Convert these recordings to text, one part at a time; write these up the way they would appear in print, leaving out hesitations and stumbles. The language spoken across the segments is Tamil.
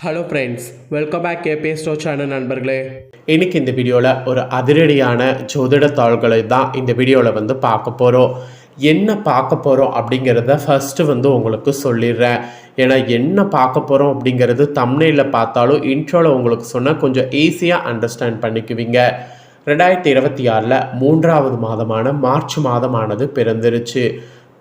ஹலோ ஃப்ரெண்ட்ஸ், வெல்கம் பேக் கேபே ஸ்டோ சேனல் நண்பர்களே. இன்றைக்கி இந்த வீடியோவில் ஒரு அதிரடியான ஜோதிட தாள்களை தான் இந்த வீடியோவில் பார்க்க போகிறோம். என்ன பார்க்க போகிறோம் அப்படிங்கிறத ஃபஸ்ட்டு உங்களுக்கு சொல்லிடுறேன். ஏன்னா என்ன பார்க்க போகிறோம் அப்படிங்கிறது தம்ப்நெயிலில் பார்த்தாலும் இன்ட்ரோவில் உங்களுக்கு சொன்னால் கொஞ்சம் ஈஸியாக அண்டர்ஸ்டாண்ட் பண்ணிக்குவீங்க. 2026 3வது மாதமான மார்ச் மாதமானது பிறந்துருச்சு.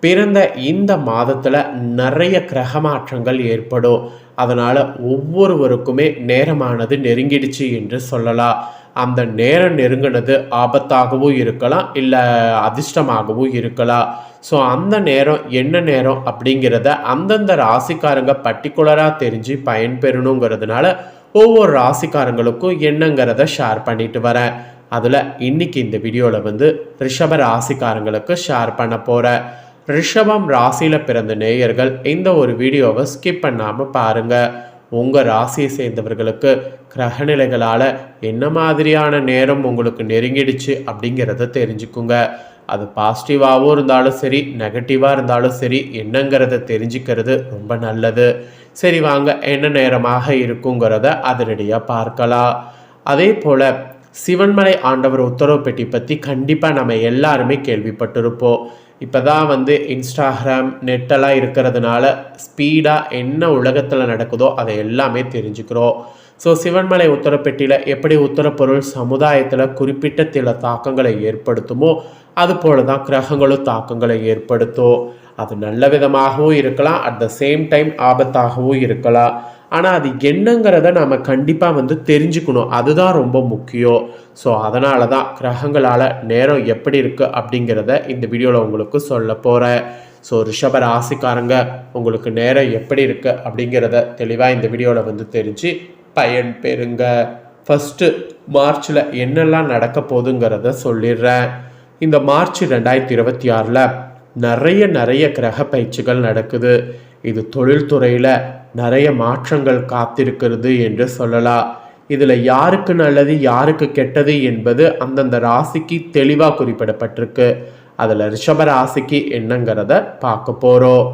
பிறந்த இந்த மாதத்தில் நிறைய கிரக மாற்றங்கள் ஏற்படும். அதனால் ஒவ்வொருவருக்குமே நேரமானது நெருங்கிடுச்சு என்று சொல்லலாம். அந்த நேரம் நெருங்கினது ஆபத்தாகவும் இருக்கலாம், இல்லை அதிர்ஷ்டமாகவும் இருக்கலாம். ஸோ அந்த நேரம் என்ன நேரம் அப்படிங்கிறத அந்தந்த ராசிக்காரங்க பர்டிகுலராக தெரிஞ்சு பயன்பெறணுங்கிறதுனால ஒவ்வொரு ராசிக்காரங்களுக்கும் என்னங்கிறத ஷேர் பண்ணிட்டு வரேன். அதில் இன்னைக்கு இந்த வீடியோவில் ரிஷப ராசிக்காரங்களுக்கு ஷேர் பண்ண போகிறேன். ரிஷபம் ராசியில் பிறந்த நேயர்கள் இந்த ஒரு வீடியோவை ஸ்கிப் பண்ணாமல் பாருங்கள். உங்கள் ராசியை சேர்ந்தவர்களுக்கு கிரகநிலைகளால் என்ன மாதிரியான நேரம் உங்களுக்கு நெருங்கிடுச்சு அப்படிங்கிறத தெரிஞ்சுக்குங்க. அது பாசிட்டிவாகவும் இருந்தாலும் சரி, நெகட்டிவாக இருந்தாலும் சரி, என்னங்கிறத தெரிஞ்சுக்கிறது ரொம்ப நல்லது. சரி வாங்க, என்ன நேரமாக இருக்குங்கிறத அதிரடியாக பார்க்கலாம். அதே போல் சிவன்மலை ஆண்டவர் உத்தரவு பெட்டி பற்றி கண்டிப்பாக நம்ம எல்லாருமே கேள்விப்பட்டிருப்போம். இப்போ தான் இன்ஸ்டாகிராம் நெட்டெல்லாம் இருக்கிறதுனால ஸ்பீடாக என்ன உலகத்தில் நடக்குதோ அதை எல்லாமே தெரிஞ்சுக்கிறோம். ஸோ சிவன்மலை உத்தரப்பெட்டியில் எப்படி உத்தரப்பொருள் சமுதாயத்தில் குறிப்பிட்ட சில தாக்கங்களை ஏற்படுத்துமோ அதுபோல தான் கிரகங்களும் தாக்கங்களை ஏற்படுத்தும். அது நல்ல விதமாகவும் இருக்கலாம், அட் த சேம் டைம் ஆபத்தாகவும் இருக்கலாம். ஆனால் அது என்னங்கிறத நம்ம கண்டிப்பாக தெரிஞ்சுக்கணும். அதுதான் ரொம்ப முக்கியம். ஸோ அதனால தான் கிரகங்களால் நேரம் எப்படி இருக்குது அப்படிங்கிறத இந்த வீடியோவில் உங்களுக்கு சொல்ல போகிறேன். ஸோ ரிஷப ராசிக்காரங்க உங்களுக்கு நேரம் எப்படி இருக்குது அப்படிங்கிறத தெளிவாக இந்த வீடியோவில் தெரிஞ்சு பயன் பெறுங்க. ஃபஸ்ட்டு மார்ச்சில் என்னெல்லாம் நடக்க போகுதுங்கிறத சொல்லிடுறேன். இந்த மார்ச் 2026 நிறைய கிரக பயிற்சிகள் நடக்குது. இது தொழில்துறையில் நிறைய மாற்றங்கள் காத்திருக்கிறது என்று சொல்லலாம். இதில் யாருக்கு நல்லது யாருக்கு கெட்டது என்பது அந்தந்த ராசிக்கு தெளிவாக குறிப்பிடப்பட்டிருக்கு. அதில் ரிஷப ராசிக்கு என்னங்கிறத பார்க்க போகிறோம்.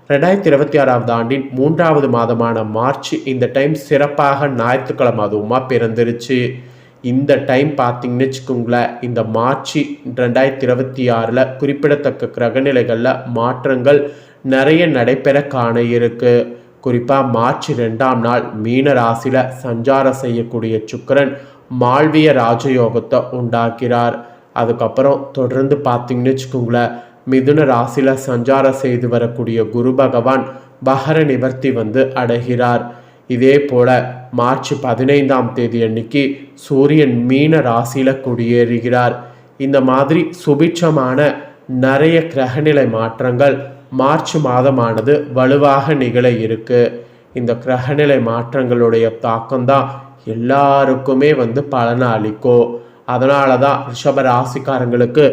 2026 ஆண்டின் 3வது மாதமான மார்ச் இந்த டைம் சிறப்பாக ஞாயிற்றுக்கிழமை அதுவுமா பிறந்துருச்சு. இந்த டைம் பார்த்தீங்கன்னு வச்சுக்கோங்களேன், இந்த மார்ச் 2026 குறிப்பிடத்தக்க கிரகநிலைகளில் மாற்றங்கள் நிறைய நடைபெற காண இருக்கு. குறிப்பாக மார்ச் 2ஆம் நாள் மீன ராசியில் சஞ்சாரம் செய்யக்கூடிய சுக்கிரன் மால்விய ராஜயோகத்தை உண்டாக்கிறார். அதுக்கப்புறம் தொடர்ந்து பார்த்தீங்கன்னு வச்சுக்கோங்களேன், மிதுன ராசியில் சஞ்சாரம் செய்து வரக்கூடிய குரு பகவான் பகர நிவர்த்தி அடைகிறார். இதே போல மார்ச் 15ஆம் தேதி அன்னைக்கு சூரியன் மீன ராசியில் குடியேறுகிறார். இந்த மாதிரி சுபிட்சமான நிறைய கிரகநிலை மாற்றங்கள் மார்ச் மாதமானது வலுவாக நிகழ இருக்கு. இந்த கிரகநிலை மாற்றங்களுடைய தாக்கம்தான் எல்லாருக்குமே பலனை அளிக்கும். அதனால தான் ரிஷப ராசிக்காரங்களுக்கு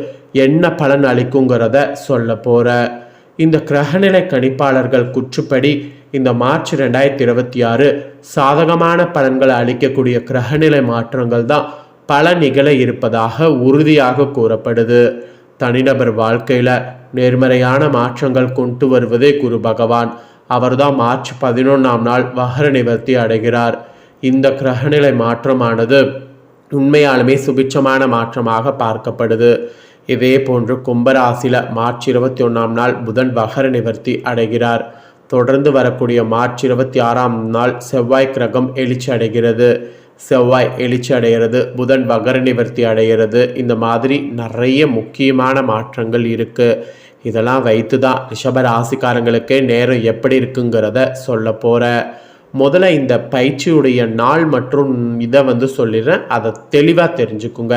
என்ன பலன் அளிக்குங்கிறத சொல்ல போற. இந்த கிரகநிலை கணிப்பாளர்கள் குற்றுப்படி இந்த மார்ச் 2026 சாதகமான பலன்களை அளிக்கக்கூடிய கிரகநிலை மாற்றங்கள் தான் பல நிகழ இருப்பதாக உறுதியாக கூறப்படுது. தனிநபர் வாழ்க்கையில் நேர்மறையான மாற்றங்கள் கொண்டு வருவதே குரு பகவான். அவர்தான் மார்ச் 11ஆம் நாள் வகர நிவர்த்தி அடைகிறார். இந்த கிரகநிலை மாற்றமானது உண்மையாலுமே சுபிட்சமான மாற்றமாக பார்க்கப்படுது. இதே போன்று கும்பராசியில் மார்ச் 21ஆம் நாள் புதன் வகர நிவர்த்தி அடைகிறார். தொடர்ந்து வரக்கூடிய மார்ச் 26ஆம் நாள் செவ்வாய் கிரகம் எழுச்சி அடைகிறது. செவ்வாய் எழுச்சி அடைகிறது, புதன் வகர நிவர்த்தி அடைகிறது. இந்த மாதிரி நிறைய முக்கியமான மாற்றங்கள் இருக்குது. இதெல்லாம் வைத்து தான் ரிஷப ராசிக்காரங்களுக்கே நேரம் எப்படி இருக்குங்கிறத சொல்ல போகிறேன். முதல்ல இந்த பயிற்சியுடைய நாள் மற்றும் இதை சொல்லிடுறேன், அதை தெளிவாக தெரிஞ்சுக்குங்க.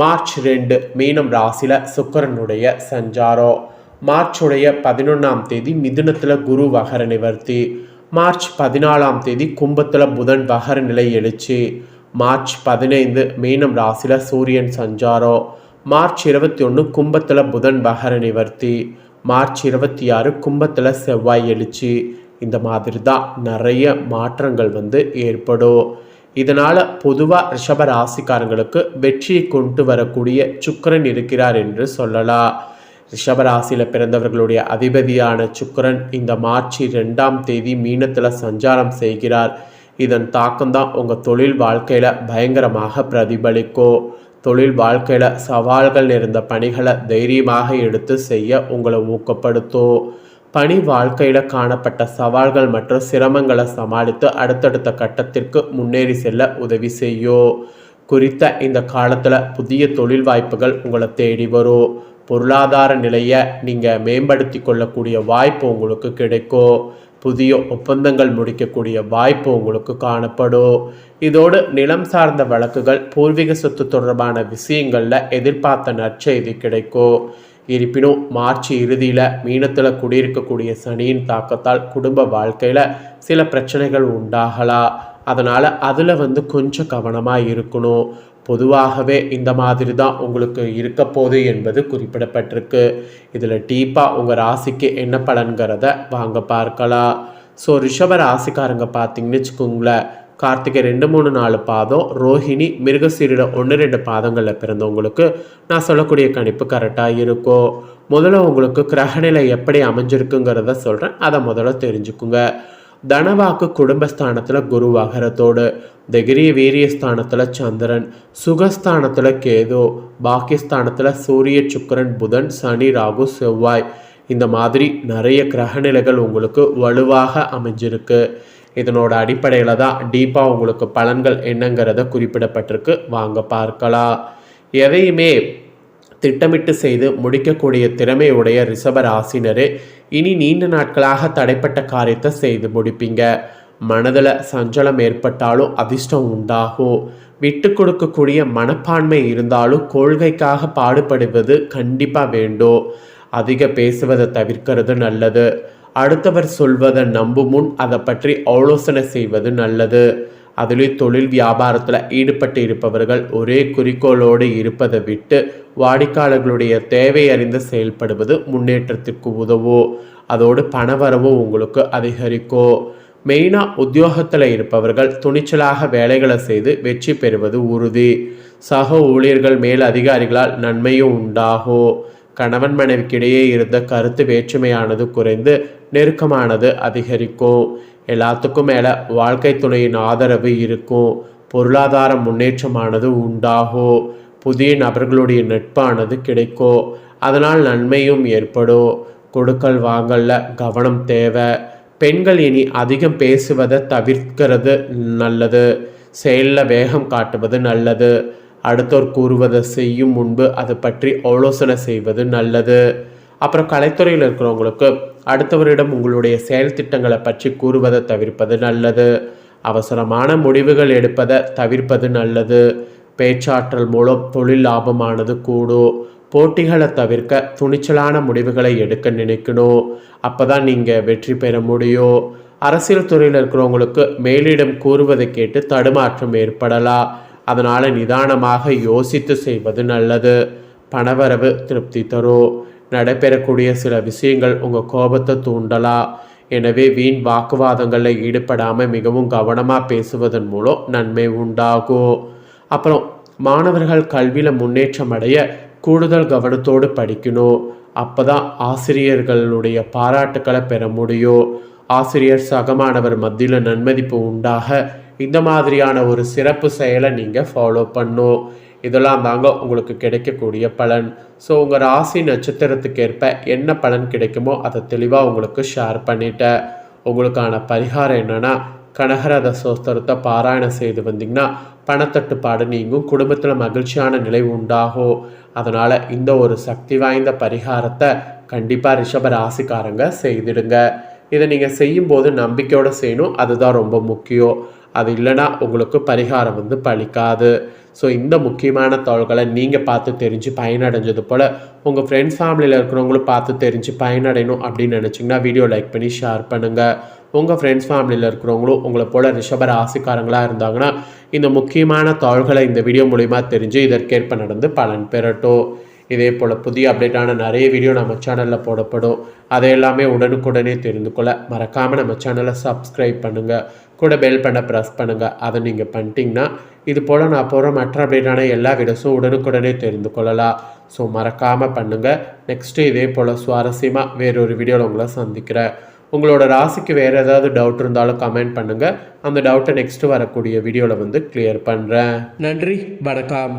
மார்ச் 2 மீனம் ராசியில் சுக்கிரனுடைய சஞ்சாரம். மார்ச்சுடைய 11ஆம் தேதி மிதுனத்தில் குரு வகர நிவர்த்தி. மார்ச் 14ஆம் தேதி கும்பத்தில் புதன் வகர நிலை எழுச்சி. மார்ச் 15 மீனம் ராசியில் சூரியன் சஞ்சாரம். மார்ச் 21 கும்பத்தில் புதன் வகர நிவர்த்தி. மார்ச் 26 கும்பத்தில் செவ்வாய் எழுச்சி. இந்த மாதிரி தான் நிறைய மாற்றங்கள் ஏற்படும். இதனால் பொதுவாக ரிஷப ராசிக்காரங்களுக்கு வெற்றியை கொண்டு வரக்கூடிய சுக்கிரன் இருக்கிறார் என்று சொல்லலாம். ரிஷபராசியில் பிறந்தவர்களுடைய அதிபதியான சுக்கிரன் இந்த மார்ச் 2ஆம் தேதி மீனத்தில் சஞ்சாரம் செய்கிறார். இதன் தாக்கம்தான் உங்கள் தொழில் வாழ்க்கையில் பயங்கரமாக பிரதிபலிக்கும். தொழில் வாழ்க்கையில் சவால்கள் நிறைந்த பணிகளை தைரியமாக எடுத்து செய்ய உங்களை ஊக்கப்படுத்தும். பணி வாழ்க்கையில் காணப்பட்ட சவால்கள் மற்றும் சிரமங்களை சமாளித்து அடுத்தடுத்த கட்டத்திற்கு முன்னேறி செல்ல உதவி செய்யும். குறித்த இந்த காலத்தில் புதிய தொழில் வாய்ப்புகள் உங்களை தேடி வரும். பொருளாதார நிலையை நீங்கள் மேம்படுத்தி கொள்ளக்கூடிய வாய்ப்பு உங்களுக்கு கிடைக்கும். புதிய ஒப்பந்தங்கள் முடிக்கக்கூடிய வாய்ப்பு உங்களுக்கு காணப்படும். இதோடு நிலம் சார்ந்த வழக்குகள், பூர்வீக சொத்து தொடர்பான விஷயங்களில் எதிர்பார்த்த நற்செய்தி கிடைக்கும். இருப்பினும் மார்ச் இறுதியில் மீனத்தில் குடியிருக்கக்கூடிய சனியின் தாக்கத்தால் குடும்ப வாழ்க்கையில் சில பிரச்சனைகள் உண்டாகலாம். அதனால் அதில் கொஞ்சம் கவனமாக இருக்கணும். பொதுவாகவே இந்த மாதிரி தான் உங்களுக்கு இருக்க போகுது என்பது குறிப்பிடப்பட்டிருக்கு. இதில் டீப்பாக உங்கள் ராசிக்கு என்ன பலன்கிறத வாங்க பார்க்கலாம். ஸோ ரிஷப ராசிக்காரங்க பார்த்தீங்கன்னு வச்சுக்கோங்களேன், கார்த்திகை 2, 3, 4 பாதம், ரோஹிணி, மிருகசீரிடம் 1, 2 பாதங்களில் பிறந்தவங்களுக்கு நான் சொல்லக்கூடிய கணிப்பு கரெக்டாக இருக்கும். முதல்ல உங்களுக்கு கிரகநிலை எப்படி அமைஞ்சிருக்குங்கிறத சொல்கிறேன், அதை முதல்ல தெரிஞ்சுக்குங்க. தனவாக்கு குடும்பஸ்தானத்தில் குரு வகரத்தோடு, தைரிய வீரியஸ்தானத்தில் சந்திரன், சுகஸ்தானத்தில் கேது, பாக்கியஸ்தானத்தில் சூரிய, சுக்கிரன், புதன், சனி, ராகு, செவ்வாய். இந்த மாதிரி நிறைய கிரகநிலைகள் உங்களுக்கு வலுவாக அமைஞ்சிருக்கு. இதனோட அடிப்படையில் தான் டீப்பாக உங்களுக்கு பலன்கள் என்னங்கிறத குறிப்பிடப்பட்டிருக்கு. வாங்க பார்க்கலாம். எதையுமே திட்டமிட்டு செய்து முடிக்கக்கூடிய திறமையுடைய ரிஷப ராசினரே இனி நீண்ட நாட்களாக தடைப்பட்ட காரியத்தை செய்து முடிப்பீங்க. மனதில் சஞ்சலம் ஏற்பட்டாலும் அதிர்ஷ்டம் உண்டாகும். விட்டு கொடுக்கக்கூடிய மனப்பான்மை இருந்தாலும் கொள்கைக்காக பாடுபடுவது கண்டிப்பாக வேண்டும். அதிக பேசுவதை தவிர்க்கிறது நல்லது. அடுத்தவர் சொல்வதை நம்பும் முன் அதை பற்றி ஆலோசனை செய்வது நல்லது. அதுலேயும் தொழில் வியாபாரத்தில் ஈடுபட்டு இருப்பவர்கள் ஒரே குறிக்கோளோடு இருப்பதை விட்டு வாடிக்கையாளர்களுடைய தேவை அறிந்து செயல்படுவது முன்னேற்றத்திற்கு உதவும். அதோடு பணவரவும் உங்களுக்கு அதிகரிக்கும். மெயினாக உத்தியோகத்தில் இருப்பவர்கள் துணிச்சலாக வேலைகளை செய்து வெற்றி பெறுவது உறுதி. சக ஊழியர்கள் மேல் அதிகாரிகளால் நன்மையும் உண்டாகும். கணவன் மனைவிக்கிடையே இருந்த கருத்து வேற்றுமையானது குறைந்து நெருக்கமானது அதிகரிக்கும். எல்லாத்துக்கும் மேலே வாழ்க்கை துணையின் ஆதரவு இருக்கும். பொருளாதார முன்னேற்றமானது உண்டாகும். புதிய நபர்களுடைய நட்பானது கிடைக்கும். அதனால் நன்மையும் ஏற்படும். கொடுக்கல் வாங்கல்ல கவனம் தேவை. பெண்கள் இனி அதிகம் பேசுவதை தவிர்க்கிறது நல்லது. செயலில் வேகம் காட்டுவது நல்லது. அடுத்தோர் கூறுவதை செய்யும் முன்பு அதை பற்றி ஆலோசனை செய்வது நல்லது. அப்புறம் கலைத்துறையில் இருக்கிறவங்களுக்கு அடுத்தவரிடம் உங்களுடைய செயல் திட்டங்களை பற்றி கூறுவதை தவிர்ப்பது நல்லது. அவசரமான முடிவுகள் எடுப்பதை தவிர்ப்பது நல்லது. பேச்சாற்றல் மூலம் தொழில் லாபமானது கூடும். போட்டிகளை தவிர்க்க துணிச்சலான முடிவுகளை எடுக்க நினைக்கணும். அப்போ தான் நீங்கள் வெற்றி பெற முடியும். அரசியல் துறையில் இருக்கிறவங்களுக்கு மேலிடம் கூறுவதை கேட்டு தடுமாற்றம் ஏற்படலாம். அதனால் நிதானமாக யோசித்து செய்வது நல்லது. பணவரவு திருப்தி தரும். நடைபெறக்கூடிய சில விஷயங்கள் உங்கள் கோபத்தை தூண்டலாம். எனவே வீண் வாக்குவாதங்களில் ஈடுபடாமல் மிகவும் கவனமாக பேசுவதன் மூலம் நன்மை உண்டாகும். அப்புறம் மாணவர்கள் கல்வியில் முன்னேற்றம் அடைய கூடுதல் கவனத்தோடு படிக்கணும். அப்போ தான் ஆசிரியர்களுடைய பாராட்டுக்களை பெற முடியும். ஆசிரியர் சக மாணவர் மத்தியில் நன்மதிப்பு உண்டாக இந்த மாதிரியான ஒரு சிறப்பு செயலை நீங்கள் ஃபாலோ பண்ணும். இதெல்லாம் தாங்க உங்களுக்கு கிடைக்கக்கூடிய பலன். ஸோ உங்கள் ராசி நட்சத்திரத்துக்கு ஏற்ப என்ன பலன் கிடைக்குமோ அதை தெளிவாக உங்களுக்கு ஷேர் பண்ணிட்டேன். உங்களுக்கான பரிகாரம் என்னென்னா, கனகரத சோஸ்திரத்தை பாராயணம் செய்து வந்தீங்கன்னா பணத்தட்டுப்பாடு நீங்கும். குடும்பத்தில் மகிழ்ச்சியான நிலை உண்டாகும். அதனால் இந்த ஒரு சக்தி வாய்ந்த பரிகாரத்தை கண்டிப்பாக ரிஷப ராசிக்காரங்க செய்திடுங்க. இதை நீங்கள் செய்யும்போது நம்பிக்கையோடு செய்யணும். அதுதான் ரொம்ப முக்கியம். அது இல்லைன்னா உங்களுக்கு பரிகாரம் பலிக்காது. ஸோ இந்த முக்கியமான தகவல்களை நீங்கள் பார்த்து தெரிஞ்சு பயனடைஞ்சது போல் உங்கள் ஃப்ரெண்ட்ஸ் ஃபேமிலியில் இருக்கிறவங்களும் பார்த்து தெரிஞ்சு பயனடையணும் அப்படின்னு நினச்சிங்கன்னா வீடியோ லைக் பண்ணி ஷேர் பண்ணுங்கள். உங்கள் ஃப்ரெண்ட்ஸ் ஃபேமிலியில் இருக்கிறவங்களும் உங்களை போல் ரிஷப ராசிக்காரங்களாக இருந்தாங்கன்னா இந்த முக்கியமான தகவல்களை இந்த வீடியோ மூலிமா தெரிஞ்சு இதற்கேற்ப நடந்து பலன் பெறட்டும். இதே போல் புதிய அப்டேட்டான நிறைய வீடியோ நம்ம சேனலில் போடப்படும். அதை எல்லாமே உடனுக்குடனே தெரிந்து கொள்ள மறக்காமல் நம்ம சேனலை சப்ஸ்கிரைப் பண்ணுங்கள். கூட பெல் பண்ண ப்ரெஸ் பண்ணுங்கள். அதை நீங்கள் பண்ணிட்டீங்கன்னா இது போல் நான் போகிற மற்ற அப்டேட்டான எல்லா வீடியோஸும் உடனுக்குடனே தெரிந்து கொள்ளலாம். ஸோ மறக்காமல் பண்ணுங்கள். நெக்ஸ்ட்டு இதே போல் சுவாரஸ்யமாக வேறொரு வீடியோவில் உங்களை சந்திக்கிறேன். உங்களோட ராசிக்கு வேறு ஏதாவது டவுட் இருந்தாலும் கமெண்ட் பண்ணுங்கள். அந்த டவுட்டை நெக்ஸ்ட்டு வரக்கூடிய வீடியோவில் வந்து கிளியர் பண்ணுறேன். நன்றி, வணக்கம்.